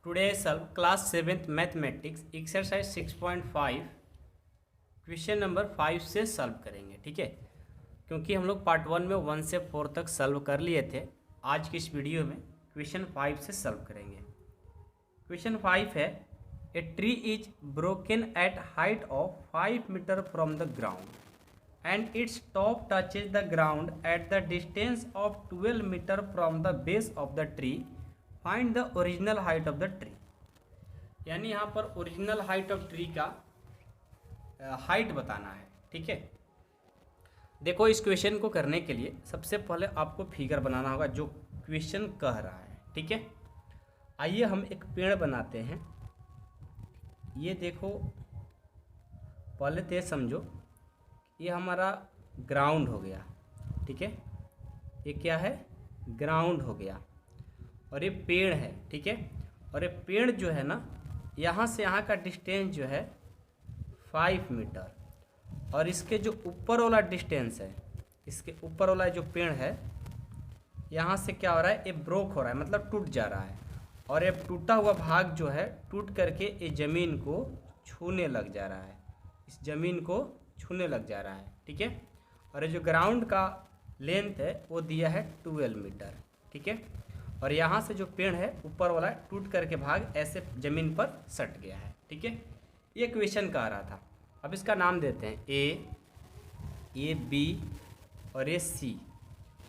Today solve class 7th mathematics exercise 6.5 question number 5 से solve करेंगे। ठीक है, क्योंकि हम लोग पार्ट 1 में 1 से 4 तक सॉल्व कर लिए थे। आज की इस वीडियो में क्वेश्चन 5 से सॉल्व करेंगे। क्वेश्चन 5 है, a tree is broken at height of 5 metre from the ground and its top touches the ground at the distance of 12 meter from the base of the tree. Find the original height of the tree. यानी यहाँ पर original height of tree का height बताना है। ठीक है, देखो इस क्वेश्चन को करने के लिए सबसे पहले आपको फिगर बनाना होगा जो क्वेश्चन कह रहा है। ठीक है, आइए हम एक पेड़ बनाते हैं। ये देखो, पहले तो समझो ये हमारा ग्राउंड हो गया। ठीक है, ये क्या है, ग्राउंड हो गया और ये पेड़ है। ठीक है, और ये पेड़ जो है ना, यहाँ से यहाँ का डिस्टेंस जो है 5 मीटर और इसके जो ऊपर वाला डिस्टेंस है, इसके ऊपर वाला जो पेड़ है यहाँ से क्या हो रहा है, ये ब्रोक हो रहा है, मतलब टूट जा रहा है। और ये टूटा हुआ भाग जो है टूट करके ये ज़मीन को छूने लग जा रहा है, इस ज़मीन को छूने लग जा रहा है। ठीक है, और ये जो ग्राउंड का लेंथ है वो दिया है 12 मीटर। ठीक है, और यहाँ से जो पेड़ है ऊपर वाला टूट करके भाग ऐसे ज़मीन पर सट गया है। ठीक है, ये क्वेश्चन कह रहा था। अब इसका नाम देते हैं ए बी और ये सी,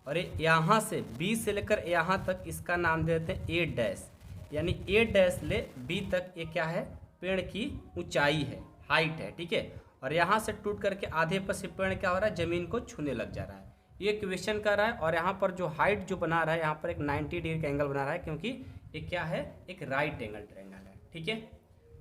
और ये यहाँ से बी से लेकर यहाँ तक इसका नाम देते हैं ए डैश। यानी ए डैश ले बी तक ये क्या है, पेड़ की ऊंचाई है, हाइट है। ठीक है, और यहाँ से टूट करके आधे पर से पेड़ क्या हो रहा है, ज़मीन को छूने लग जा रहा है। ये क्वेश्चन कर रहा है। और यहाँ पर जो हाइट जो बना रहा है, यहाँ पर एक 90 डिग्री का एंगल बना रहा है, क्योंकि ये क्या है, एक राइट एंगल ट्रायंगल है। ठीक है,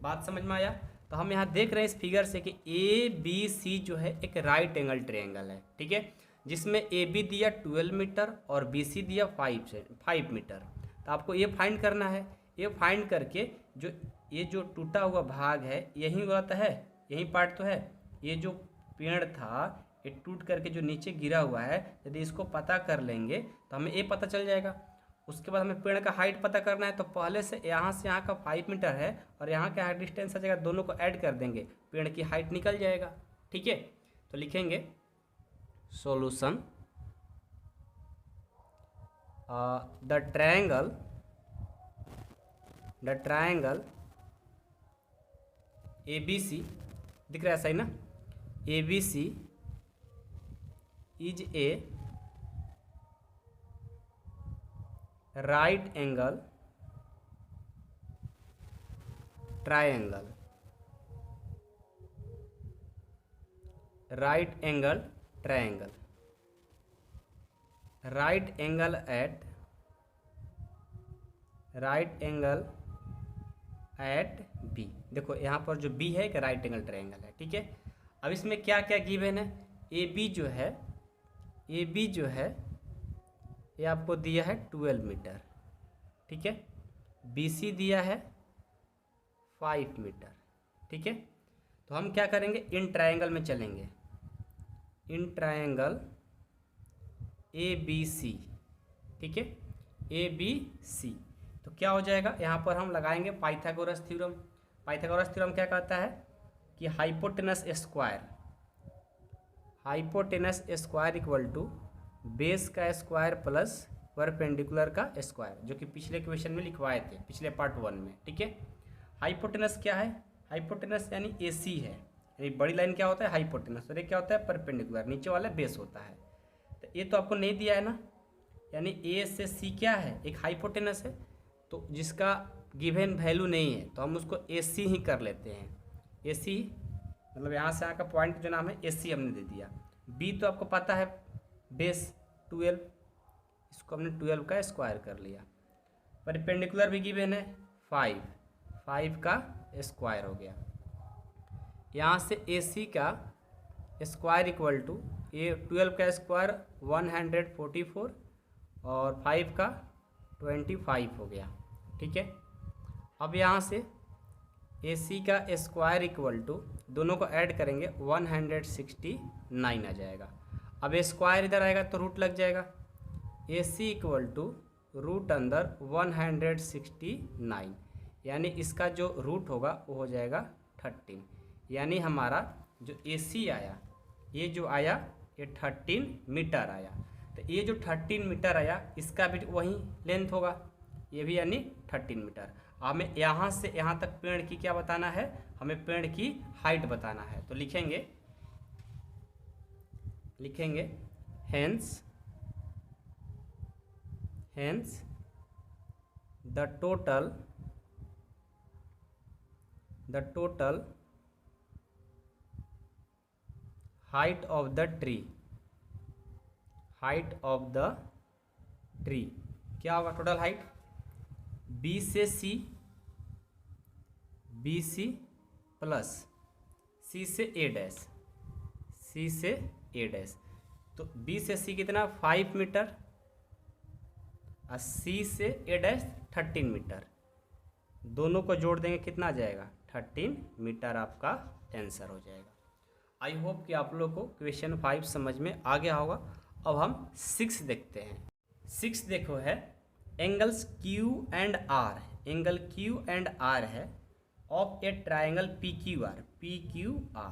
बात समझ में आया। तो हम यहाँ देख रहे हैं इस फिगर से कि ए बी सी जो है एक राइट एंगल ट्रायंगल है। ठीक है, जिसमें ए बी दिया 12 मीटर और बी सी दिया 5 मीटर। तो आपको ये फाइंड करना है। ये फाइंड करके जो ये जो टूटा हुआ भाग है यही होता है, यही पार्ट तो है। ये जो पेड़ था ये टूट करके जो नीचे गिरा हुआ है, यदि इसको पता कर लेंगे तो हमें ये पता चल जाएगा। उसके बाद हमें पेड़ का हाइट पता करना है। तो पहले से यहाँ का 5 मीटर है और यहाँ का डिस्टेंस आ जाएगा, दोनों को ऐड कर देंगे, पेड़ की हाइट निकल जाएगा। ठीक है, तो लिखेंगे सॉल्यूशन द ट्रायंगल ABC, दिख रहा है सही ना, ABC is a right angle triangle, right angle triangle, right angle at B. देखो यहाँ पर जो बी है एक राइट एंगल ट्रायंगल है। ठीक है, अब इसमें क्या क्या गिवन है, ए बी जो है ये आपको दिया है 12 मीटर। ठीक है, बी सी दिया है 5 मीटर। ठीक है, तो हम क्या करेंगे, इन ट्रायंगल में चलेंगे, in triangle A B C. ठीक है, ए बी सी, तो क्या हो जाएगा, यहाँ पर हम लगाएंगे पाइथागोरस थ्योरम। पाइथागोरस थ्योरम क्या कहता है कि hypotenuse square equal to base का स्क्वायर प्लस परपेंडिकुलर का स्क्वायर, जो कि पिछले क्वेश्चन में लिखवाए थे, पिछले पार्ट 1 में। ठीक है, हाइपोटेनस क्या है, हाइपोटेनस यानी AC है, यानी बड़ी लाइन क्या होता है हाइपोटेनस, और ये क्या होता है परपेंडिकुलर, नीचे वाला बेस होता है। तो ये तो आपको नहीं दिया है ना, यानी A से C क्या है, एक हाइपोटेनस है, तो जिसका गिवन वैल्यू नहीं है तो हम उसको AC ही कर लेते हैं। AC मतलब यहाँ से यहाँ का पॉइंट जो नाम है AC हमने दे दिया। B तो आपको पता है बेस 12, इसको हमने 12 का स्क्वायर कर लिया। परपेंडिकुलर भी गिवन है 5 का स्क्वायर हो गया। यहाँ से AC का स्क्वायर इक्वल टू 12 का स्क्वायर 144 और 5 का 25 हो गया। ठीक है, अब यहाँ से AC का स्क्वायर इक्वल टू, दोनों को ऐड करेंगे 169 आ जाएगा। अब स्क्वायर इधर आएगा तो रूट लग जाएगा, AC इक्वल टू रूट अंदर 169, यानी इसका जो रूट होगा वो हो जाएगा 13, यानी हमारा जो AC आया, ये जो आया ये 13 मीटर आया। तो ये जो 13 मीटर आया इसका भी वही लेंथ होगा, ये भी यानी 13 मीटर। हमें यहाँ से यहाँ तक पेड़ की क्या बताना है, हमें पेड़ की हाइट बताना है। तो लिखेंगे hence the total height of the tree क्या होगा टोटल हाइट, बी से सी प्लस सी से ए डैश। तो बी से सी कितना 5 मीटर और सी से ए डैश 13 मीटर, दोनों को जोड़ देंगे कितना आ जाएगा 13 मीटर, आपका आंसर हो जाएगा। आई होप कि आप लोग को क्वेश्चन 5 समझ में आ गया होगा। अब हम 6 देखते हैं। 6 देखो है angles Q and R, angle Q and R है of a triangle PQR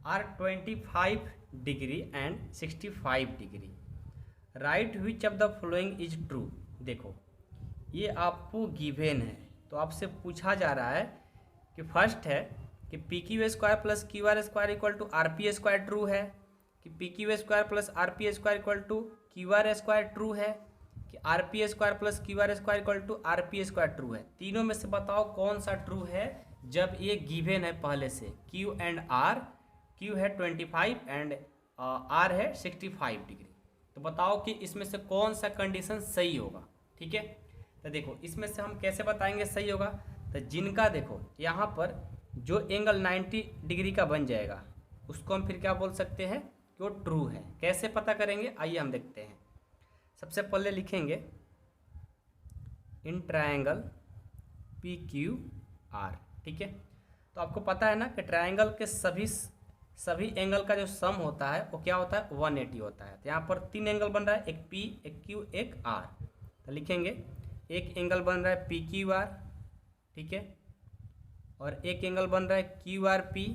are 25 degree and 65 degree. Right which of the following is true. देखो ये आपको गिवन है, तो आपसे पूछा जा रहा है कि फर्स्ट है कि PQ² plus QR² equal to RP² true है, कि PQ² plus RP² equal to QR² true है, कि RP² plus QR² equal to RP² true है। तीनों में से बताओ कौन सा ट्रू है जब ये गिवन है पहले से Q एंड R, Q है 25 एंड R है 65 डिग्री। तो बताओ कि इसमें से कौन सा कंडीशन सही होगा। ठीक है, तो देखो इसमें से हम कैसे बताएंगे सही होगा। तो जिनका देखो यहाँ पर जो एंगल 90 डिग्री का बन जाएगा उसको हम फिर क्या बोल सकते हैं कि वो ट्रू है। कैसे पता करेंगे आइए हम देखते हैं। सबसे पहले लिखेंगे इन ट्रायंगल PQR। ठीक है, तो आपको पता है ना कि ट्रायंगल के सभी एंगल का जो सम होता है वो क्या होता है 180 होता है। तो यहाँ पर 3 एंगल बन रहा है, एक P, एक Q, एक R। तो लिखेंगे एक एंगल बन रहा है PQR, ठीक है, और एक एंगल बन रहा है QRP,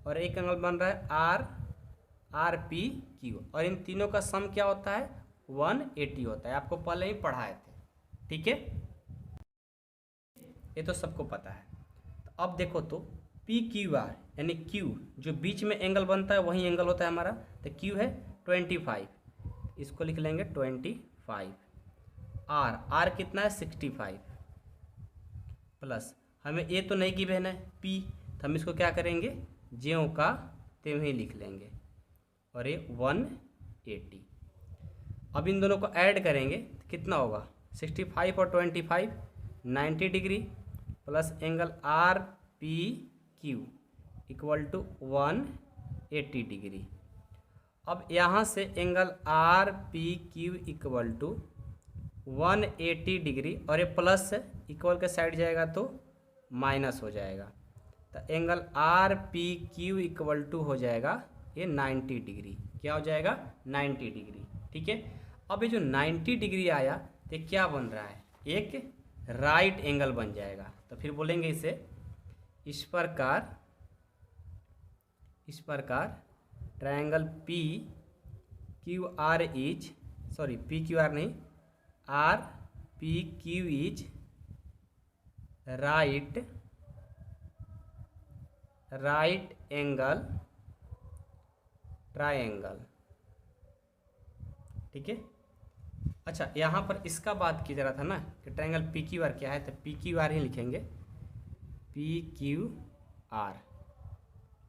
और एक एंगल बन रहा है RPQ, और इन तीनों का सम क्या होता है 180 होता है। आपको पहले ही पढ़ाए थे। ठीक है, ये तो सबको पता है। तो अब देखो तो PQR यानी Q जो बीच में एंगल बनता है वही एंगल होता है हमारा। तो Q है 25, इसको लिख लेंगे 25। R कितना है 65 प्लस हमें ये तो नहीं गिवन है P, तो हम इसको क्या करेंगे ज्यों का त्यों ही लिख लेंगे, और ये 180। अब इन दोनों को ऐड करेंगे तो कितना होगा 65 और 25 90 degree plus angle RPQ equal to 180 degree. अब यहाँ से angle RPQ equal to 180 degree, और ये प्लस इक्वल के साइड जाएगा तो माइनस हो जाएगा। तो एंगल RPQ इक्वल टू हो जाएगा ये 90 डिग्री। क्या हो जाएगा 90 डिग्री। ठीक है, अब ये जो 90 डिग्री आया तो क्या बन रहा है एक राइट एंगल बन जाएगा। तो फिर बोलेंगे इसे इस प्रकार ट्रायंगल PQR इज PQR नहीं RPQ is right angle triangle. ठीक है, अच्छा यहाँ पर इसका बात की जा रहा था ना कि ट्रायंगल PQR क्या है, तो PQR ही लिखेंगे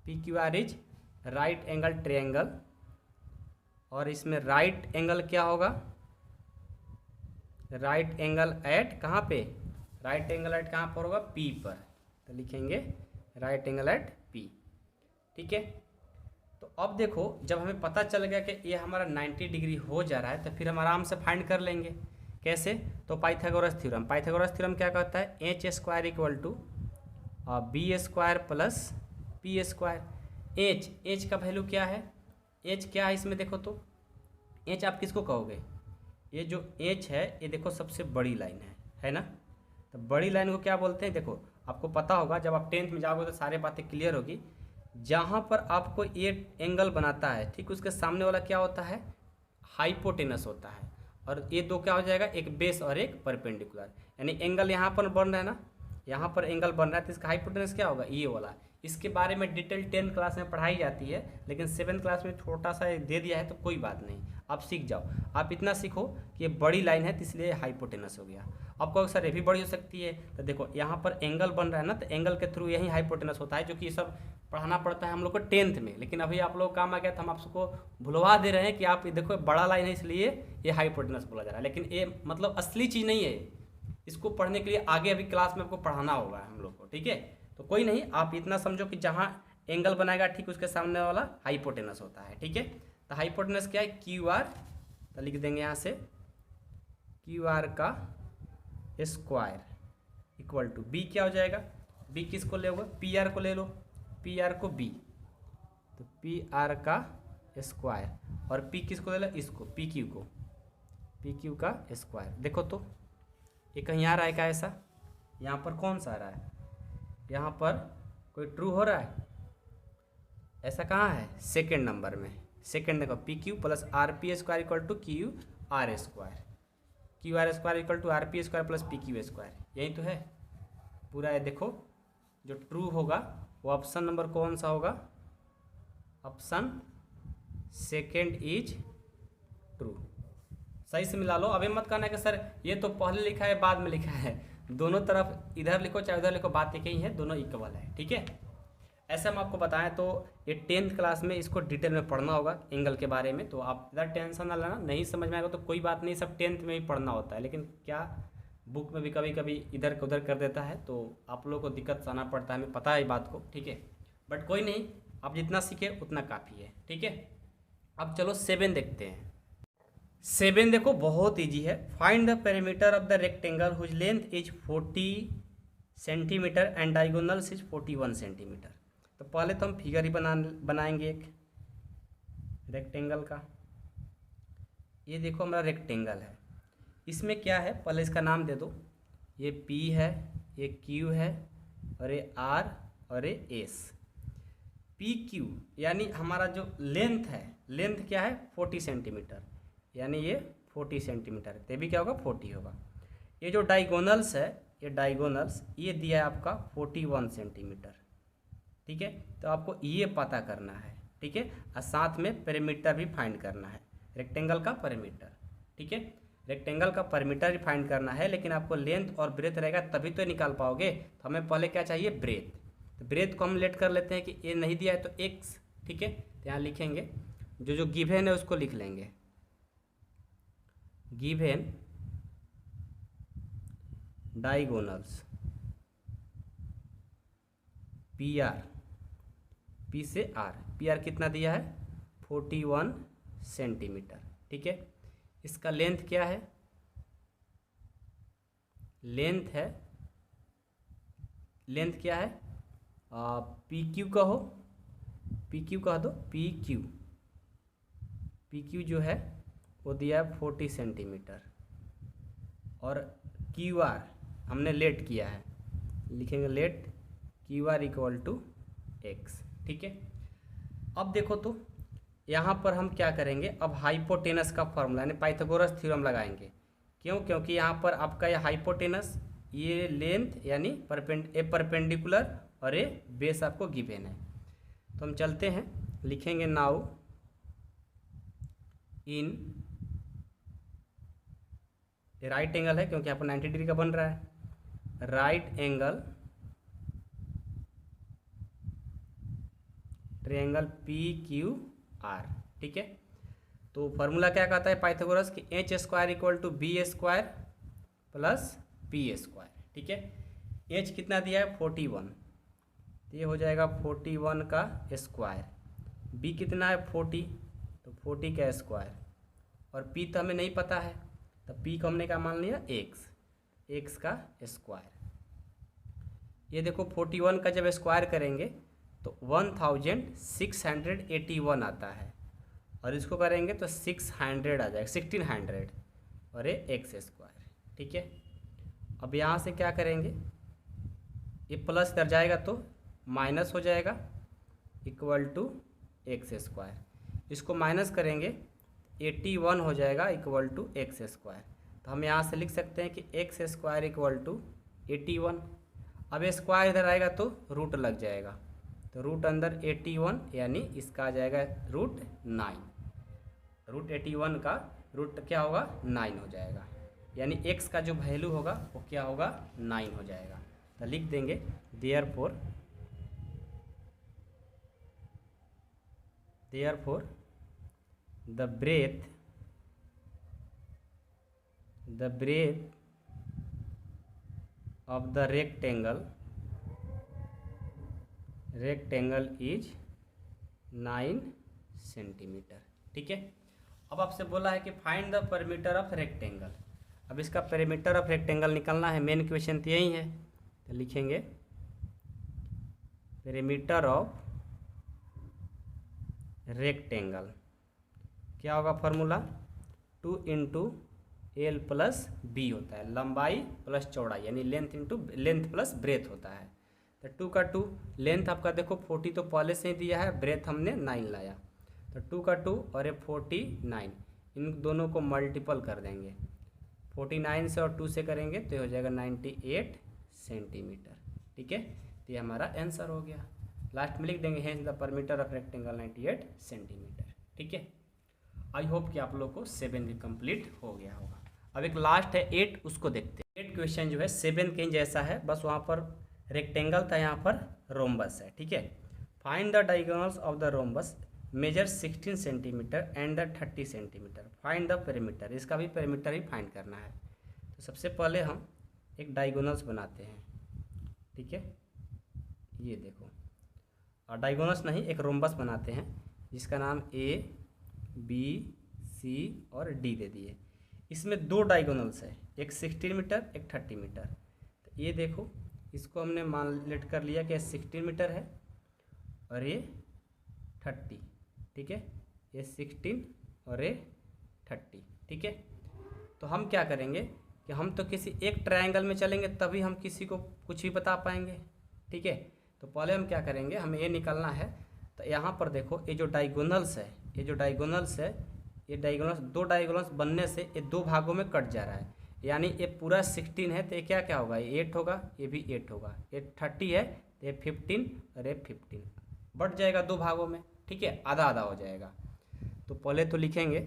PQR is right angle triangle, और इसमें राइट एंगल क्या होगा राइट एंगल एट कहाँ पे राइट एंगल एट कहाँ पर होगा P पर। तो लिखेंगे राइट एंगल एट P। ठीक है, तो अब देखो जब हमें पता चल गया कि ये हमारा 90 डिग्री हो जा रहा है तो फिर हम आराम से फाइंड कर लेंगे। कैसे, तो पाइथागोरस थ्योरम क्या कहता है h² equal to B² plus P²। h का वैल्यू क्या है, h क्या है इसमें देखो तो h आप किसको कहोगे, ये जो h है ये देखो सबसे बड़ी लाइन है ना। तो बड़ी लाइन को क्या बोलते हैं, देखो आपको पता होगा, जब आप 10th में जाओगे तो सारी बातें क्लियर होगी। जहाँ पर आपको ये एंगल बनाता है, ठीक उसके सामने वाला क्या होता है, हाइपोटेनस होता है। और ये दो क्या हो जाएगा, एक बेस और एक परपेंडिकुलर। यानी एंगल यहाँ पर बन रहा है ना, यहाँ पर एंगल बन रहा है, तो इसका हाइपोटेनस क्या होगा, ये वाला। इसके बारे में डिटेल 10th क्लास में पढ़ाई जाती है, लेकिन 7th क्लास में छोटा सा दे दिया है, तो कोई बात नहीं, आप सीख जाओ। आप इतना सीखो कि ये बड़ी लाइन है तो इसलिए हाइपोटेनस हो गया। आपको सर ये भी बड़ी हो सकती है, तो देखो यहाँ पर एंगल बन रहा है ना, तो एंगल के थ्रू यही हाइपोटेनस होता है, जो कि ये सब पढ़ाना पड़ता है हम लोग को 10th में। लेकिन अभी आप लोग काम आ गया, तो हम आपको भुलवा दे रहे हैं कि आप देखो बड़ा लाइन है इसलिए ये हाइपोटेनस बोला जा रहा है, लेकिन ये मतलब असली चीज़ नहीं है। इसको पढ़ने के लिए आगे अभी क्लास में आपको पढ़ाना होगा हम लोग को, ठीक है। तो कोई नहीं, आप इतना समझो कि जहाँ एंगल बनाएगा ठीक उसके सामने वाला हाइपोटेनस होता है, ठीक है। तो हाइपोटेनस क्या है, क्यू आर, तो लिख देंगे यहाँ से क्यू आर का स्क्वायर इक्वल टू बी, क्या हो जाएगा, बी किसको ले, पी आर को ले लो, पी आर को बी, तो पी आर का स्क्वायर, और पी किसको ले लो, इसको पी क्यू को, पी क्यू का स्क्वायर। देखो तो ये कहीं आ रहा है क्या ऐसा, यहाँ पर कौन सा आ रहा है, यहाँ पर कोई ट्रू हो रहा है, ऐसा कहाँ है, सेकेंड नंबर में। सेकेंड देखो P Q plus R P square equal to Q R square, Q R square equal to R P square plus P Q square, यही तो है पूरा। है देखो जो ट्रू होगा वो ऑप्शन नंबर कौन सा होगा, ऑप्शन सेकेंड इज ट्रू। सही से मिला लो। अभी मत कहना कि सर ये तो पहले लिखा है बाद में लिखा है, दोनों तरफ इधर लिखो चाहे उधर लिखो, बात एक ही है, दोनों इक्वल है, ठीक है। ऐसा हम आपको बताएं तो ये 10th क्लास में इसको डिटेल में पढ़ना होगा एंगल के बारे में, तो आप इधर टेंशन ना लेना, नहीं समझ में आएगा तो कोई बात नहीं, सब 10th में ही पढ़ना होता है। लेकिन क्या बुक में भी कभी कभी इधर उधर कर देता है, तो आप लोगों को दिक्कत आना पड़ता है, हमें पता है बात को, ठीक है। बट कोई नहीं, आप जितना सीखे उतना काफ़ी है, ठीक है। अब चलो 7 देखते हैं। 7 देखो बहुत ईजी है। Find the perimeter of the rectangle whose length is 40 centimetre and diagonals is 41 centimetre. तो पहले तो हम फिगर ही बनाएंगे एक रेक्टेंगल का। ये देखो हमारा रेक्टेंगल है, इसमें क्या है, पहले इसका नाम दे दो, ये P है, ये Q है, और ये R और ये S। PQ यानी हमारा जो लेंथ है, लेंथ क्या है 40 सेंटीमीटर, यानी ये 40 सेंटीमीटर, तो भी क्या होगा 40 होगा। ये जो डायगोनल्स है, ये डायगोनल्स ये दिया है आपका 41 सेंटीमीटर, ठीक है। तो आपको ये पता करना है, ठीक है, और साथ में पेरीमीटर भी फाइंड करना है, रेक्टेंगल का पेरीमीटर, ठीक है। रेक्टेंगल का पेरीमीटर भी फाइंड करना है, लेकिन आपको लेंथ और ब्रेथ रहेगा तभी तो निकाल पाओगे। तो हमें पहले क्या चाहिए, ब्रेथ। तो ब्रेथ को हम लेट कर लेते हैं कि ये नहीं दिया है तो x, ठीक है। तो यहाँ लिखेंगे जो जो गिवन है उसको लिख लेंगे, given diagonals P R, P से आर, पी आर कितना दिया है 41 सेंटीमीटर, ठीक है। इसका लेंथ क्या है, लेंथ है, लेंथ क्या है, पी क्यू कहो, पी क्यू कह दो, पी क्यू, पी क्यू जो है वो दिया है 40 सेंटीमीटर, और क्यू आर हमने लेट किया है, लिखेंगे let Q R equal to X, ठीक है। अब देखो तो यहाँ पर हम क्या करेंगे, अब हाइपोटेनस का फॉर्मूला यानी पाइथागोरस थ्योरम लगाएंगे। क्यों, क्योंकि यहाँ पर आपका ये हाइपोटेनस, ये लेंथ यानी परपेंडिकुलर और ये बेस आपको गिवन है। तो हम चलते हैं, लिखेंगे नाउ इन राइट एंगल है क्योंकि यहाँ पर 90 डिग्री का बन रहा है, right angle triangle P Q R, ठीक है। तो फॉर्मूला क्या कहता है पाइथागोरस कि H square equal to B square plus P square, ठीक है। एच कितना दिया है 41, तो ये हो जाएगा 41 का स्क्वायर, बी कितना है 40, तो 40 का स्क्वायर, और पी तो हमें नहीं पता है, तो पी को हमने क्या मान लिया एक्स, एक्स का स्क्वायर। ये देखो 41 का जब स्क्वायर करेंगे तो 1681 आता है, और इसको करेंगे तो 600 आ जाएगा, 1600, और ये एक्स स्क्वायर, ठीक है। अब यहाँ से क्या करेंगे, ये प्लस इधर जाएगा तो माइनस हो जाएगा, इक्वल टू एक्स स्क्वायर। इसको माइनस करेंगे 81 हो जाएगा इक्वल टू एक्स स्क्वायर। तो हम यहाँ से लिख सकते हैं कि एक्स स्क्वायर इक्वल टू 81। अब स्क्वायर इधर आएगा तो रूट लग जाएगा, तो रूट अंदर 81 यानी इसका आ जाएगा रूट 9। रूट 81 का रूट क्या होगा, 9 हो जाएगा, यानी x का जो वैल्यू होगा वो क्या होगा, 9 हो जाएगा। तो लिख देंगे therefore the breadth of the rectangle is 9 centimetre. ठीक है। अब आपसे बोला है कि find the perimeter of rectangle. अब इसका पेरीमीटर ऑफ रेक्टेंगल निकालना है, मेन क्वेश्चन तो यही है। तो लिखेंगे पेरीमीटर ऑफ रेक्टेंगल क्या होगा, formula 2 into L plus B होता है, लंबाई प्लस चौड़ाई, यानी लेंथ प्लस ब्रेथ होता है। तो 2 का 2, लेंथ आपका देखो 40 तो पहले से ही दिया है, ब्रेथ हमने 9 लाया, तो 2 का 2 और ये 49, इन दोनों को मल्टीपल कर देंगे। 49 से और 2 से करेंगे तो ये हो जाएगा 98 सेंटीमीटर। ठीक है, तो ये हमारा आंसर हो गया। लास्ट में लिख देंगे hence the perimeter of rectangle 98 centimetre. ठीक है, आई होप कि आप लोग को 7 भी कंप्लीट हो गया होगा। अब एक लास्ट है 8, उसको देखते हैं। 8 क्वेश्चन जो है 7 के जैसा है, बस वहाँ पर रेक्टेंगल था, यहाँ पर रोम्बस है। ठीक है, find the diagonals of the rhombus, major 16 centimetre and the 30 centimetre, find the perimeter. इसका भी पेरीमीटर ही फाइंड करना है। तो सबसे पहले हम एक डायगोनल्स बनाते हैं। ठीक है, ये देखो, और डायगोनल्स नहीं, एक रोम्बस बनाते हैं जिसका नाम ए बी सी और डी दे दिए। इसमें 2 डायगोनल्स है, एक 16 मीटर एक 30 मीटर। तो ये देखो, इसको हमने मान लेट कर लिया कि 16 मीटर है और ये 30। ठीक है, ये 16 और ये 30। ठीक है, तो हम क्या करेंगे कि हम तो किसी एक ट्रायंगल में चलेंगे तभी हम किसी को कुछ भी बता पाएंगे। ठीक है, तो पहले हम क्या करेंगे, हमें ये निकालना है। तो यहाँ पर देखो, ये जो डायगोनल्स है, ये डायगोनल्स 2 डायगोनल्स बनने से ये 2 भागों में कट जा रहा है, यानी ये पूरा 16 है तो ये क्या क्या होगा, ये 8 होगा, ये भी 8 होगा। ये 30 है तो ये 15 और ये 15 बढ़ जाएगा 2 भागों में। ठीक है, आधा आधा हो जाएगा। तो पहले तो लिखेंगे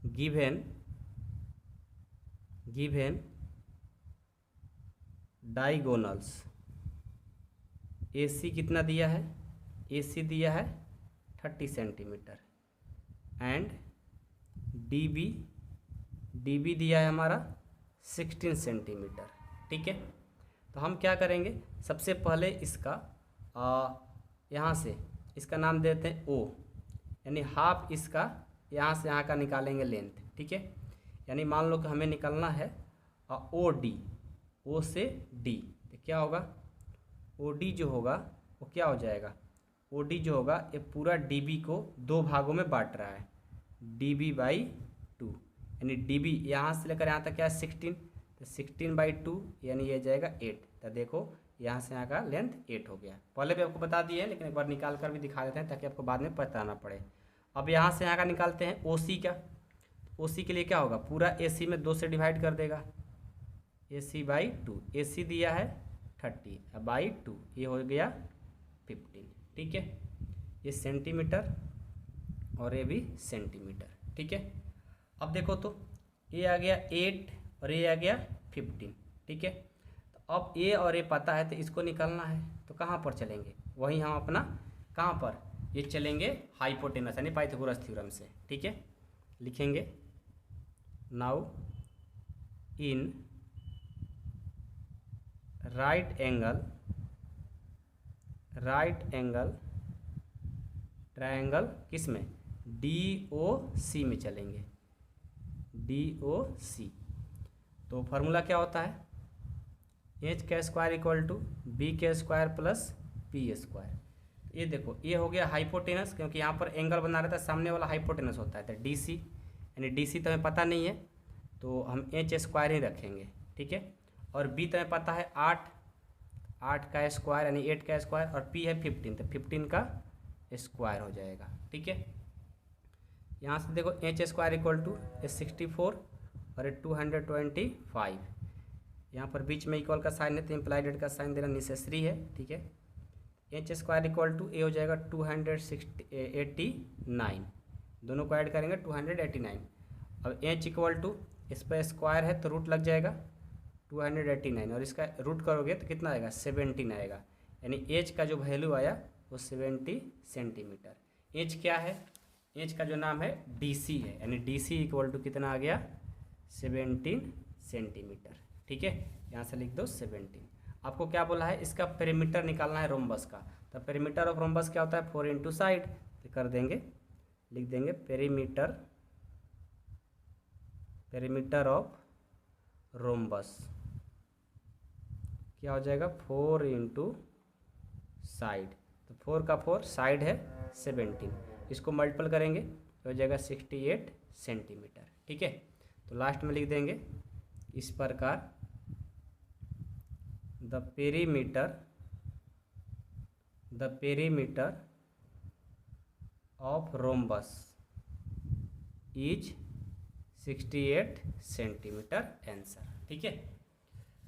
गिवन डायगोनल्स, AC कितना दिया है, AC दिया है 30 सेंटीमीटर एंड DB दिया है हमारा 16 सेंटीमीटर। ठीक है, तो हम क्या करेंगे, सबसे पहले इसका यहाँ से इसका नाम देते हैं O, यानी हाफ इसका यहाँ से यहाँ का निकालेंगे लेंथ। ठीक है, यानी मान लो कि हमें निकालना है OD, O से D, तो क्या होगा, OD जो होगा वो क्या हो जाएगा, OD जो होगा ये पूरा DB को 2 भागों में बांट रहा है, DB/2, यानी DB यहाँ से लेकर यहाँ तक क्या है 16, तो 16/2 यानी ये जाएगा 8। तो देखो यहाँ से यहाँ का लेंथ 8 हो गया। पहले भी आपको बता दिए हैं, लेकिन एक बार निकाल कर भी दिखा देते हैं ताकि आपको बाद में पता ना पड़े। अब यहाँ से यहाँ का निकालते हैं OC का। OC के लिए क्या होगा, पूरा AC में 2 से डिवाइड कर देगा, AC/2, AC दिया है 30/2, ये हो गया 15। ठीक है, ये सेंटीमीटर और ये भी सेंटीमीटर। ठीक है, अब देखो तो ये आ गया 8 और ये आ गया 15। ठीक है, तो अब ये और ये पता है तो इसको निकालना है, तो कहाँ पर चलेंगे, वहीं हम अपना कहाँ पर, ये चलेंगे हाइपोटेनस यानी पाइथागोरस थ्योरम से। ठीक है, लिखेंगे now in right angle triangle किस में, DOC में चलेंगे, DOC। तो फार्मूला क्या होता है, h² equal to B² plus P²। ये देखो, ये हो गया हाइपोटेनस, क्योंकि यहाँ पर एंगल बना रहता है, सामने वाला हाइपोटेनस होता है। तो DC, यानी DC तो हमें पता नहीं है, तो हम एच स्क्वायर ही रखेंगे, ठीक है। और बी तो हमें पता है 8 का स्क्वायर यानी 8 का स्क्वायर, और पी है 15, तो 15 का स्क्वायर हो जाएगा, ठीक है। यहाँ से देखो एच स्क्वायर इक्वल टू 64 और 225, यहाँ पर बीच में इक्वल का साइन है तो इम्प्लाइड का साइन देना नेसेसरी है, ठीक है। एच स्क्वायर इक्वल टू ए हो जाएगा 289, दोनों को ऐड करेंगे 289। अब एच इक्वल टू, इस पर स्क्वायर है तो रूट लग जाएगा 289, और इसका रूट करोगे तो कितना आएगा 17 आएगा, यानी एच का जो वैल्यू आया वो 70 सेंटीमीटर। एच क्या है, एच का जो नाम है डीसी है, यानी डीसी इक्वल टू कितना आ गया 17 सेंटीमीटर, ठीक है। यहाँ से लिख दो 17। आपको क्या बोला है, इसका पेरीमीटर निकालना है रोम्बस का, तो पेरीमीटर ऑफ रोम्बस क्या होता है 4 इंटू साइड, तो कर देंगे, लिख देंगे पेरीमीटर ऑफ रोम्बस क्या हो जाएगा 4 इंटू साइड, तो 4 का 4 साइड है 17, इसको मल्टीपल करेंगे तो हो जाएगा 68 सेंटीमीटर, ठीक है। तो लास्ट में लिख देंगे इस प्रकार the perimeter of rhombus is 68 centimetre answer, ठीक है।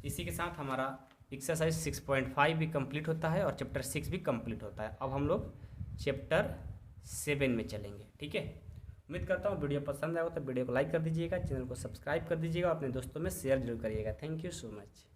इसी के साथ हमारा एक्सरसाइज 6.5 भी कंप्लीट होता है और चैप्टर 6 भी कंप्लीट होता है। अब हम लोग चैप्टर 7 में चलेंगे, ठीक है। उम्मीद करता हूँ वीडियो पसंद आएगा तो वीडियो को लाइक कर दीजिएगा, चैनल को सब्सक्राइब कर दीजिएगा, अपने दोस्तों में शेयर जरूर करिएगा। Thank you so much.